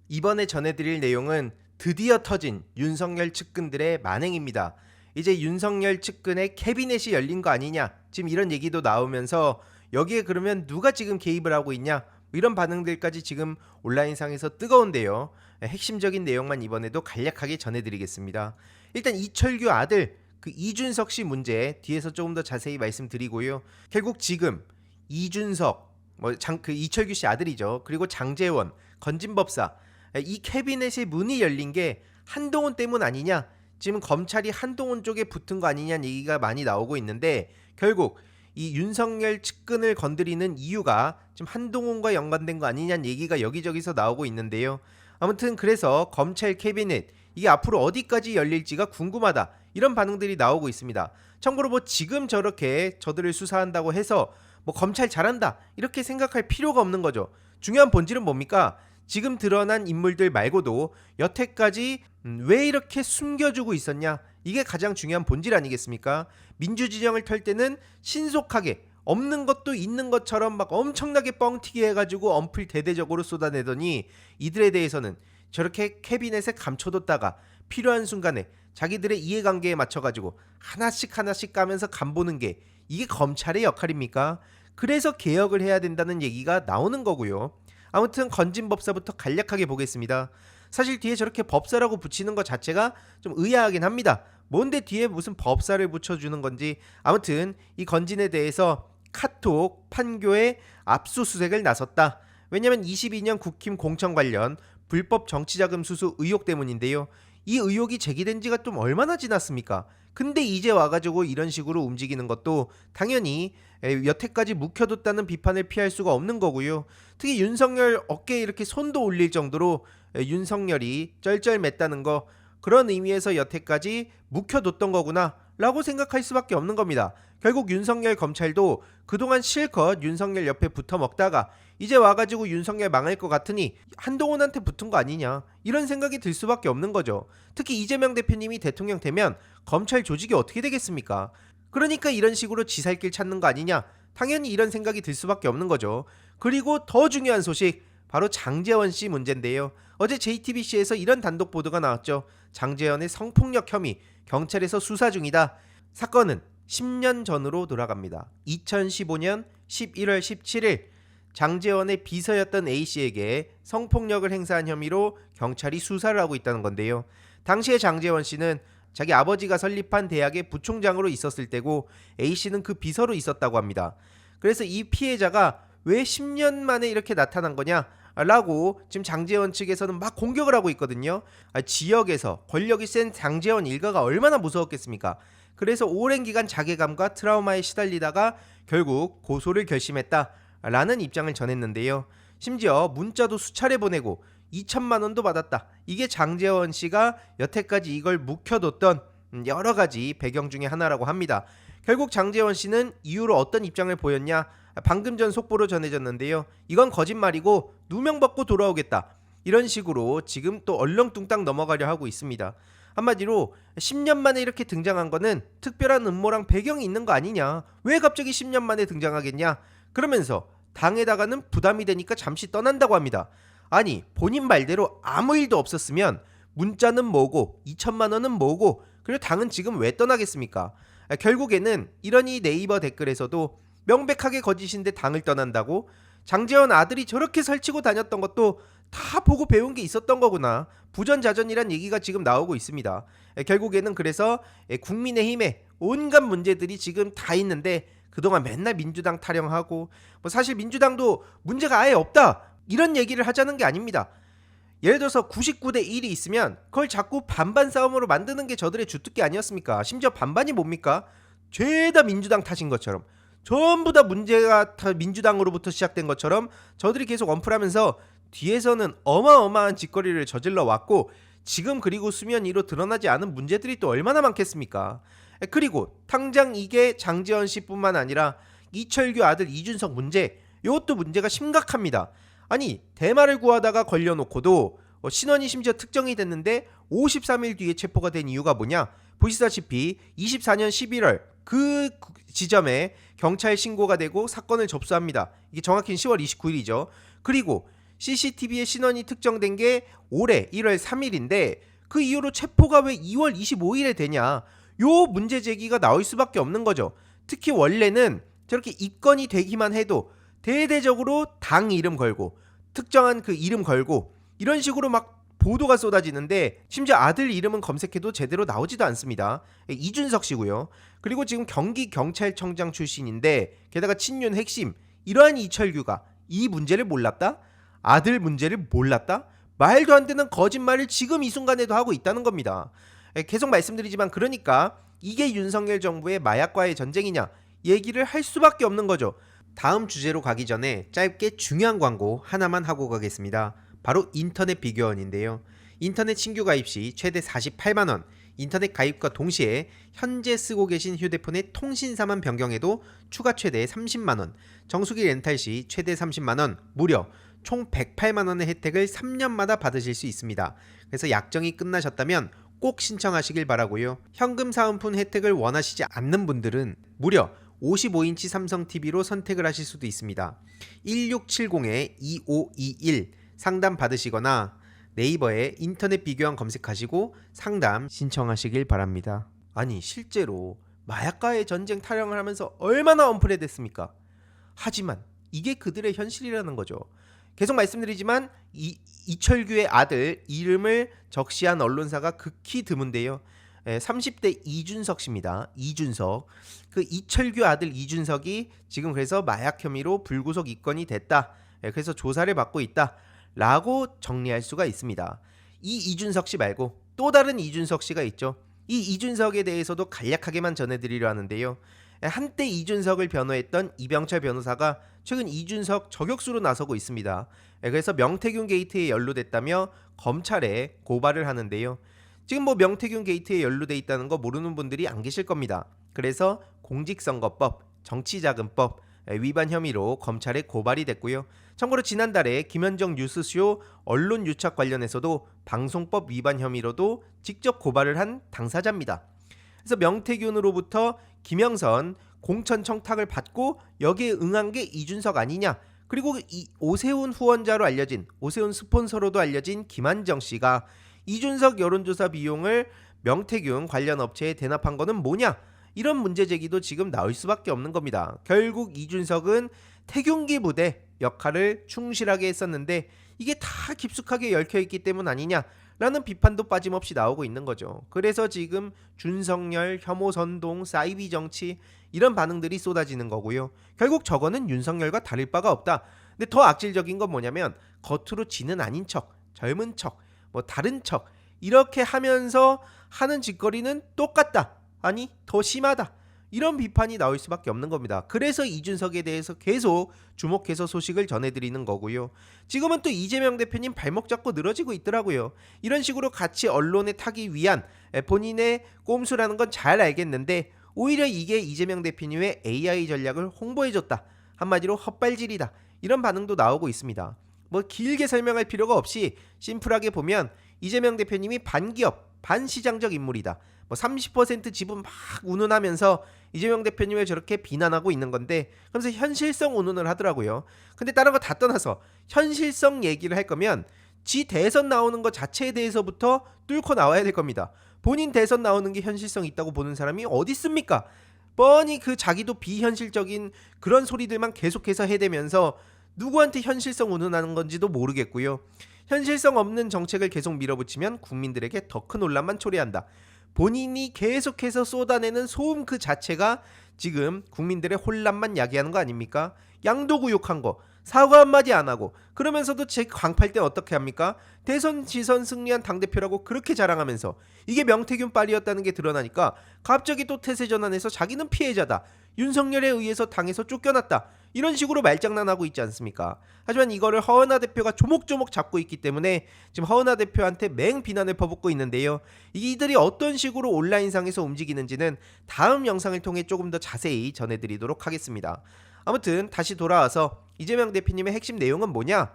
이번에 전해드릴 내용은 드디어 터진 윤석열 측근들의 만행입니다. 이제 윤석열 측근의 캐비넷이 열린 거 아니냐, 지금 이런 얘기도 나오면서 여기에 그러면 누가 지금 개입을 하고 있냐, 이런 반응들까지 지금 온라인상에서 뜨거운데요. 핵심적인 내용만 이번에도 간략하게 전해드리겠습니다. 일단 이철규 아들 그 이준석 씨 문제 뒤에서 조금 더 자세히 말씀드리고요. 결국 지금 이준석 그 이철규 씨 아들이죠. 그리고 장제원 건진법사 이 캐비넷의 문이 열린 게 한동훈 때문 아니냐, 지금 검찰이 한동훈 쪽에 붙은 거 아니냐는 얘기가 많이 나오고 있는데, 결국 이 윤석열 측근을 건드리는 이유가 지금 한동훈과 연관된 거 아니냐는 얘기가 여기저기서 나오고 있는데요. 아무튼 그래서 검찰 캐비넷 이게 앞으로 어디까지 열릴지가 궁금하다, 이런 반응들이 나오고 있습니다. 참고로 지금 저렇게 저들을 수사한다고 해서 검찰 잘한다 이렇게 생각할 필요가 없는 거죠. 중요한 본질은 뭡니까? 지금 드러난 인물들 말고도 여태까지 왜 이렇게 숨겨주고 있었냐, 이게 가장 중요한 본질 아니겠습니까? 민주지정을 털 때는 신속하게 없는 것도 있는 것처럼 막 엄청나게 뻥튀기 해가지고 언플 대대적으로 쏟아내더니, 이들에 대해서는 저렇게 캐비넷에 감춰뒀다가 필요한 순간에 자기들의 이해관계에 맞춰가지고 하나씩 까면서 간보는 게 이게 검찰의 역할입니까? 그래서 개혁을 해야 된다는 얘기가 나오는 거고요. 아무튼 건진법사부터 간략하게 보겠습니다. 사실 뒤에 저렇게 법사라고 붙이는 것 자체가 좀 의아하긴 합니다. 뭔데 뒤에 무슨 법사를 붙여주는 건지. 아무튼 이 건진에 대해서 카톡 판교에 압수수색을 나섰다. 왜냐면 22년 국힘 공천 관련 불법 정치자금 수수 의혹 때문인데요. 이 의혹이 제기된 지가 좀 얼마나 지났습니까? 근데 이제 와가지고 이런 식으로 움직이는 것도 당연히 여태까지 묵혀뒀다는 비판을 피할 수가 없는 거고요. 특히 윤석열 어깨에 이렇게 손도 올릴 정도로 윤석열이 쩔쩔맸다는 거, 그런 의미에서 여태까지 묵혀뒀던 거구나 라고 생각할 수밖에 없는 겁니다. 결국 윤석열 검찰도 그동안 실컷 윤석열 옆에 붙어 먹다가 이제 와가지고 윤석열 망할 것 같으니 한동훈한테 붙은 거 아니냐, 이런 생각이 들 수밖에 없는 거죠. 특히 이재명 대표님이 대통령 되면 검찰 조직이 어떻게 되겠습니까? 그러니까 이런 식으로 지살길 찾는 거 아니냐, 당연히 이런 생각이 들 수밖에 없는 거죠. 그리고 더 중요한 소식, 바로 장제원 씨 문제인데요. 어제 JTBC에서 이런 단독 보도가 나왔죠. 장제원의 성폭력 혐의 경찰에서 수사 중이다. 사건은 10년 전으로 돌아갑니다. 2015년 11월 17일 장제원의 비서였던 A씨에게 성폭력을 행사한 혐의로 경찰이 수사를 하고 있다는 건데요. 당시에 장제원 씨는 자기 아버지가 설립한 대학의 부총장으로 있었을 때고, A씨는 그 비서로 있었다고 합니다. 그래서 이 피해자가 왜 10년 만에 이렇게 나타난 거냐 라고 지금 장제원 측에서는 막 공격을 하고 있거든요. 지역에서 권력이 센 장제원 일가가 얼마나 무서웠겠습니까? 그래서 오랜 기간 자괴감과 트라우마에 시달리다가 결국 고소를 결심했다 라는 입장을 전했는데요. 심지어 문자도 수차례 보내고 2천만 원도 받았다. 이게 장제원 씨가 여태까지 이걸 묵혀뒀던 여러 가지 배경 중에 하나라고 합니다. 결국 장제원 씨는 이후로 어떤 입장을 보였냐, 방금 전 속보로 전해졌는데요. 이건 거짓말이고 누명 벗고 돌아오겠다, 이런 식으로 지금 또 얼렁뚱땅 넘어가려 하고 있습니다. 한마디로 10년 만에 이렇게 등장한 거는 특별한 음모랑 배경이 있는 거 아니냐, 왜 갑자기 10년 만에 등장하겠냐, 그러면서 당에다가는 부담이 되니까 잠시 떠난다고 합니다. 아니, 본인 말대로 아무 일도 없었으면 문자는 뭐고 2천만 원은 뭐고, 그리고 당은 지금 왜 떠나겠습니까? 결국에는 이러니 네이버 댓글에서도 명백하게 거짓인데 당을 떠난다고? 장제원 아들이 저렇게 설치고 다녔던 것도 다 보고 배운 게 있었던 거구나, 부전자전이란 얘기가 지금 나오고 있습니다. 결국에는 그래서 국민의힘에 온갖 문제들이 지금 다 있는데, 그동안 맨날 민주당 타령하고 사실 민주당도 문제가 아예 없다 이런 얘기를 하자는 게 아닙니다. 예를 들어서 99대 1이 있으면 그걸 자꾸 반반 싸움으로 만드는 게 저들의 주특기 아니었습니까? 심지어 반반이 뭡니까? 죄다 민주당 탓인 것처럼, 전부 다 문제가 다 민주당으로부터 시작된 것처럼 저들이 계속 언플하면서 뒤에서는 어마어마한 짓거리를 저질러 왔고, 지금 그리고 수면 위로 드러나지 않은 문제들이 또 얼마나 많겠습니까? 그리고 당장 이게 장제원 씨뿐만 아니라 이철규 아들 이준석 문제, 이것도 문제가 심각합니다. 아니, 대마를 구하다가 걸려놓고도 신원이 심지어 특정이 됐는데 53일 뒤에 체포가 된 이유가 뭐냐? 보시다시피 24년 11월 그 지점에 경찰 신고가 되고 사건을 접수합니다. 이게 정확히는 10월 29일이죠. 그리고 CCTV의 신원이 특정된 게 올해 1월 3일인데 그 이후로 체포가 왜 2월 25일에 되냐? 요 문제 제기가 나올 수밖에 없는 거죠. 특히 원래는 저렇게 입건이 되기만 해도 대대적으로 당 이름 걸고 특정한 그 이름 걸고 이런 식으로 막 보도가 쏟아지는데 심지어 아들 이름은 검색해도 제대로 나오지도 않습니다. 이준석 씨고요. 그리고 지금 경기경찰청장 출신인데 게다가 친윤 핵심 이러한 이철규가 이 문제를 몰랐다? 아들 문제를 몰랐다? 말도 안 되는 거짓말을 지금 이 순간에도 하고 있다는 겁니다. 계속 말씀드리지만 그러니까 이게 윤석열 정부의 마약과의 전쟁이냐 얘기를 할 수밖에 없는 거죠. 다음 주제로 가기 전에 짧게 중요한 광고 하나만 하고 가겠습니다. 바로 인터넷 비교원인데요. 인터넷 신규 가입 시 최대 48만원, 인터넷 가입과 동시에 현재 쓰고 계신 휴대폰의 통신사만 변경해도 추가 최대 30만원, 정수기 렌탈 시 최대 30만원, 무려 총 108만원의 혜택을 3년마다 받으실 수 있습니다. 그래서 약정이 끝나셨다면 꼭 신청하시길 바라고요. 현금 사은품 혜택을 원하시지 않는 분들은 무려 55인치 삼성 TV로 선택을 하실 수도 있습니다. 1670-2521 상담 받으시거나 네이버에 인터넷 비교원 검색하시고 상담 신청하시길 바랍니다. 아니 실제로 마약과의 전쟁 타령을 하면서 얼마나 언플레됐습니까? 하지만 이게 그들의 현실이라는 거죠. 계속 말씀드리지만 이철규의 아들 이름을 적시한 언론사가 극히 드문데요. 30대 이준석 씨입니다. 이준석. 그 이철규 아들 이준석이 지금 그래서 마약 혐의로 불구속 입건이 됐다. 그래서 조사를 받고 있다. 라고 정리할 수가 있습니다. 이 이준석 씨 말고 또 다른 이준석 씨가 있죠. 이 이준석에 대해서도 간략하게만 전해드리려 하는데요. 한때 이준석을 변호했던 이병철 변호사가 최근 이준석 저격수로 나서고 있습니다. 그래서 명태균 게이트에 연루됐다며 검찰에 고발을 하는데요. 지금 명태균 게이트에 연루돼 있다는 거 모르는 분들이 안 계실 겁니다. 그래서 공직선거법, 정치자금법 위반 혐의로 검찰에 고발이 됐고요. 참고로 지난달에 김현정 뉴스쇼 언론 유착 관련해서도 방송법 위반 혐의로도 직접 고발을 한 당사자입니다. 그래서 명태균으로부터 김영선 공천 청탁을 받고 여기에 응한 게 이준석 아니냐. 그리고 이 오세훈 후원자로 알려진 오세훈 스폰서로도 알려진 김한정 씨가 이준석 여론조사 비용을 명태균 관련 업체에 대납한 거는 뭐냐? 이런 문제 제기도 지금 나올 수밖에 없는 겁니다. 결국 이준석은 태균기 부대 역할을 충실하게 했었는데 이게 다 깊숙하게 얽혀있기 때문 아니냐라는 비판도 빠짐없이 나오고 있는 거죠. 그래서 지금 준석열, 혐오 선동, 사이비 정치 이런 반응들이 쏟아지는 거고요. 결국 저거는 윤석열과 다를 바가 없다. 근데 더 악질적인 건 뭐냐면 겉으로 지는 아닌 척, 젊은 척, 다른 척 이렇게 하면서 하는 짓거리는 똑같다. 아니 더 심하다. 이런 비판이 나올 수밖에 없는 겁니다. 그래서 이준석에 대해서 계속 주목해서 소식을 전해드리는 거고요. 지금은 또 이재명 대표님 발목 잡고 늘어지고 있더라고요. 이런 식으로 같이 언론에 타기 위한 본인의 꼼수라는 건 잘 알겠는데 오히려 이게 이재명 대표님의 AI 전략을 홍보해줬다. 한마디로 헛발질이다. 이런 반응도 나오고 있습니다. 길게 설명할 필요가 없이 심플하게 보면 이재명 대표님이 반기업, 반시장적 인물이다. 30% 지분 막 운운하면서 이재명 대표님을 저렇게 비난하고 있는 건데 그러면서 현실성 운운을 하더라고요. 근데 다른 거 다 떠나서 현실성 얘기를 할 거면 지 대선 나오는 것 자체에 대해서부터 뚫고 나와야 될 겁니다. 본인 대선 나오는 게 현실성 있다고 보는 사람이 어디 있습니까? 뻔히 그 자기도 비현실적인 그런 소리들만 계속해서 해대면서 누구한테 현실성 운운하는 건지도 모르겠고요. 현실성 없는 정책을 계속 밀어붙이면 국민들에게 더 큰 논란만 초래한다. 본인이 계속해서 쏟아내는 소음 그 자체가 지금 국민들의 혼란만 야기하는 거 아닙니까? 양도구욕한 거 사과 한마디 안 하고 그러면서도 제 광팔 때 어떻게 합니까? 대선 지선 승리한 당대표라고 그렇게 자랑하면서 이게 명태균 빨이었다는 게 드러나니까 갑자기 또 태세 전환해서 자기는 피해자다. 윤석열에 의해서 당에서 쫓겨났다. 이런 식으로 말장난하고 있지 않습니까? 하지만 이거를 허은하 대표가 조목조목 잡고 있기 때문에 지금 허은하 대표한테 맹 비난을 퍼붓고 있는데요. 이들이 어떤 식으로 온라인상에서 움직이는지는 다음 영상을 통해 조금 더 자세히 전해드리도록 하겠습니다. 아무튼 다시 돌아와서 이재명 대표님의 핵심 내용은 뭐냐?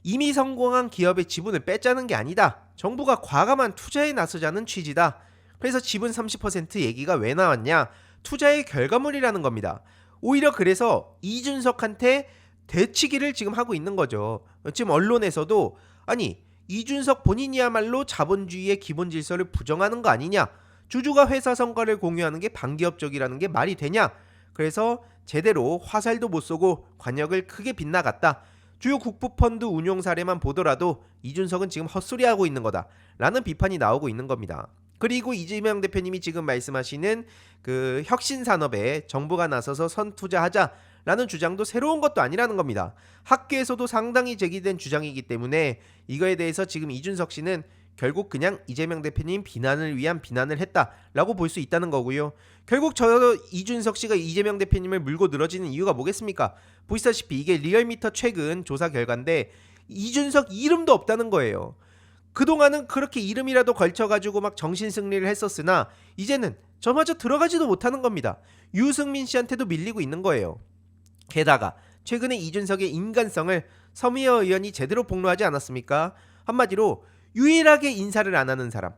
이미 성공한 기업의 지분을 뺏자는 게 아니다. 정부가 과감한 투자에 나서자는 취지다. 그래서 지분 30% 얘기가 왜 나왔냐? 투자의 결과물이라는 겁니다. 오히려 그래서 이준석한테 되치기를 지금 하고 있는 거죠. 지금 언론에서도 아니 이준석 본인이야말로 자본주의의 기본 질서를 부정하는 거 아니냐, 주주가 회사 성과를 공유하는 게 반기업적이라는 게 말이 되냐, 그래서 제대로 화살도 못 쏘고 관역을 크게 빗나갔다, 주요 국부펀드 운용 사례만 보더라도 이준석은 지금 헛소리하고 있는 거다 라는 비판이 나오고 있는 겁니다. 그리고 이재명 대표님이 지금 말씀하시는 그 혁신산업에 정부가 나서서 선투자하자라는 주장도 새로운 것도 아니라는 겁니다. 학계에서도 상당히 제기된 주장이기 때문에 이거에 대해서 지금 이준석 씨는 결국 그냥 이재명 대표님 비난을 위한 비난을 했다라고 볼 수 있다는 거고요. 결국 저 이준석 씨가 이재명 대표님을 물고 늘어지는 이유가 뭐겠습니까? 보시다시피 이게 리얼미터 최근 조사 결과인데 이준석 이름도 없다는 거예요. 그동안은 그렇게 이름이라도 걸쳐가지고 막 정신승리를 했었으나 이제는 저마저 들어가지도 못하는 겁니다. 유승민 씨한테도 밀리고 있는 거예요. 게다가 최근에 이준석의 인간성을 서미여 의원이 제대로 폭로하지 않았습니까? 한마디로 유일하게 인사를 안 하는 사람,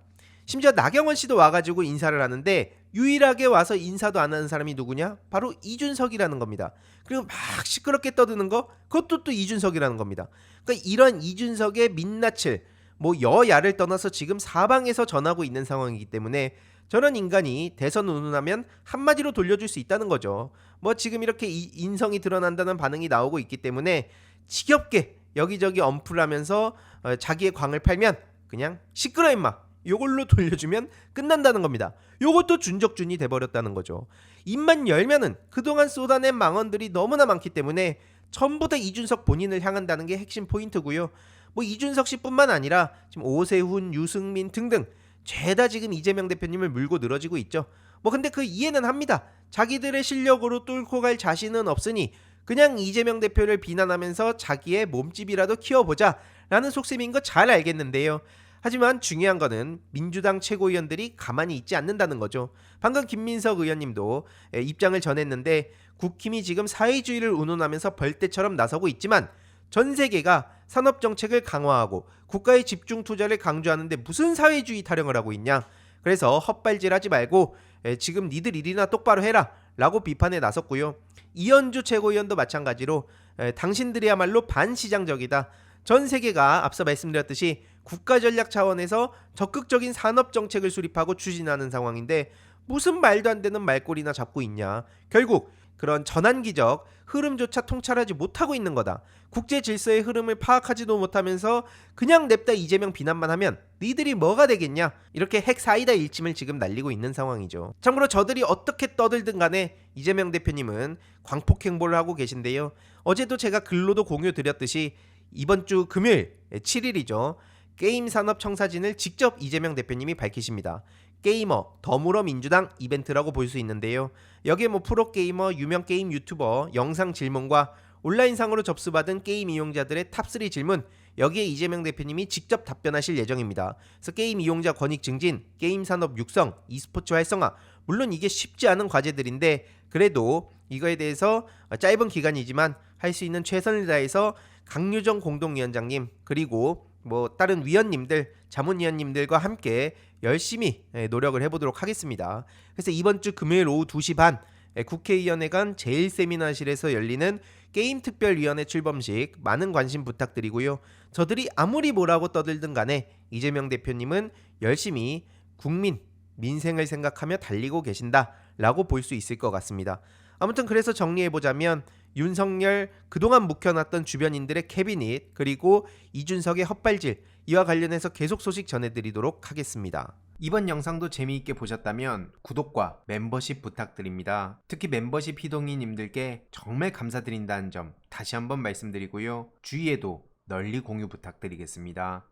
심지어 나경원 씨도 와가지고 인사를 하는데 유일하게 와서 인사도 안 하는 사람이 누구냐? 바로 이준석이라는 겁니다. 그리고 막 시끄럽게 떠드는 거, 그것도 또 이준석이라는 겁니다. 그러니까 이런 이준석의 민낯을 뭐 여야를 떠나서 지금 사방에서 전하고 있는 상황이기 때문에 저런 인간이 대선 운운하면 한마디로 돌려줄 수 있다는 거죠. 뭐 지금 이렇게 인성이 드러난다는 반응이 나오고 있기 때문에 지겹게 여기저기 언플하면서 자기의 광을 팔면 그냥 시끄러 임마 요걸로 돌려주면 끝난다는 겁니다. 요것도 준적준이 돼버렸다는 거죠. 입만 열면은 그동안 쏟아낸 망언들이 너무나 많기 때문에 전부 다 이준석 본인을 향한다는 게 핵심 포인트고요. 뭐 이준석 씨뿐만 아니라 지금 오세훈, 유승민 등등 죄다 지금 이재명 대표님을 물고 늘어지고 있죠. 뭐 근데 그 이해는 합니다. 자기들의 실력으로 뚫고 갈 자신은 없으니 그냥 이재명 대표를 비난하면서 자기의 몸집이라도 키워보자 라는 속셈인 거 잘 알겠는데요. 하지만 중요한 거는 민주당 최고위원들이 가만히 있지 않는다는 거죠. 방금 김민석 의원님도 입장을 전했는데 국힘이 지금 사회주의를 운운하면서 벌떼처럼 나서고 있지만 전 세계가 산업정책을 강화하고 국가의 집중 투자를 강조하는데 무슨 사회주의 타령을 하고 있냐. 그래서 헛발질하지 말고 지금 니들 일이나 똑바로 해라 라고 비판에 나섰고요. 이현주 최고위원도 마찬가지로 당신들이야말로 반시장적이다. 전 세계가 앞서 말씀드렸듯이 국가전략 차원에서 적극적인 산업정책을 수립하고 추진하는 상황인데 무슨 말도 안 되는 말꼬리나 잡고 있냐. 결국 그런 전환기적 흐름조차 통찰하지 못하고 있는 거다. 국제 질서의 흐름을 파악하지도 못하면서 그냥 냅다 이재명 비난만 하면 니들이 뭐가 되겠냐. 이렇게 핵사이다 일침을 지금 날리고 있는 상황이죠. 참고로 저들이 어떻게 떠들든 간에 이재명 대표님은 광폭 행보를 하고 계신데요. 어제도 제가 글로도 공유 드렸듯이 이번 주 금요일 7일이죠. 게임산업 청사진을 직접 이재명 대표님이 밝히십니다. 게이머 더불어민주당 이벤트라고 볼 수 있는데요. 여기에 뭐 프로게이머, 유명 게임 유튜버, 영상 질문과 온라인상으로 접수받은 게임 이용자들의 탑3 질문, 여기에 이재명 대표님이 직접 답변하실 예정입니다. 그래서 게임 이용자 권익 증진, 게임 산업 육성, e스포츠 활성화, 물론 이게 쉽지 않은 과제들인데 그래도 이거에 대해서 짧은 기간이지만 할 수 있는 최선을 다해서 강유정 공동위원장님 그리고 뭐 다른 위원님들, 자문위원님들과 함께 열심히 노력을 해보도록 하겠습니다. 그래서 이번 주 금요일 오후 2시 반 국회의원회관 제1세미나실에서 열리는 게임특별위원회 출범식 많은 관심 부탁드리고요. 저들이 아무리 뭐라고 떠들든 간에 이재명 대표님은 열심히 국민, 민생을 생각하며 달리고 계신다라고 볼 수 있을 것 같습니다. 아무튼 그래서 정리해보자면 윤석열 그동안 묵혀놨던 주변인들의 캐비닛 그리고 이준석의 헛발질, 이와 관련해서 계속 소식 전해드리도록 하겠습니다. 이번 영상도 재미있게 보셨다면 구독과 멤버십 부탁드립니다. 특히 멤버십 희동이님들께 정말 감사드린다는 점 다시 한번 말씀드리고요. 주위에도 널리 공유 부탁드리겠습니다.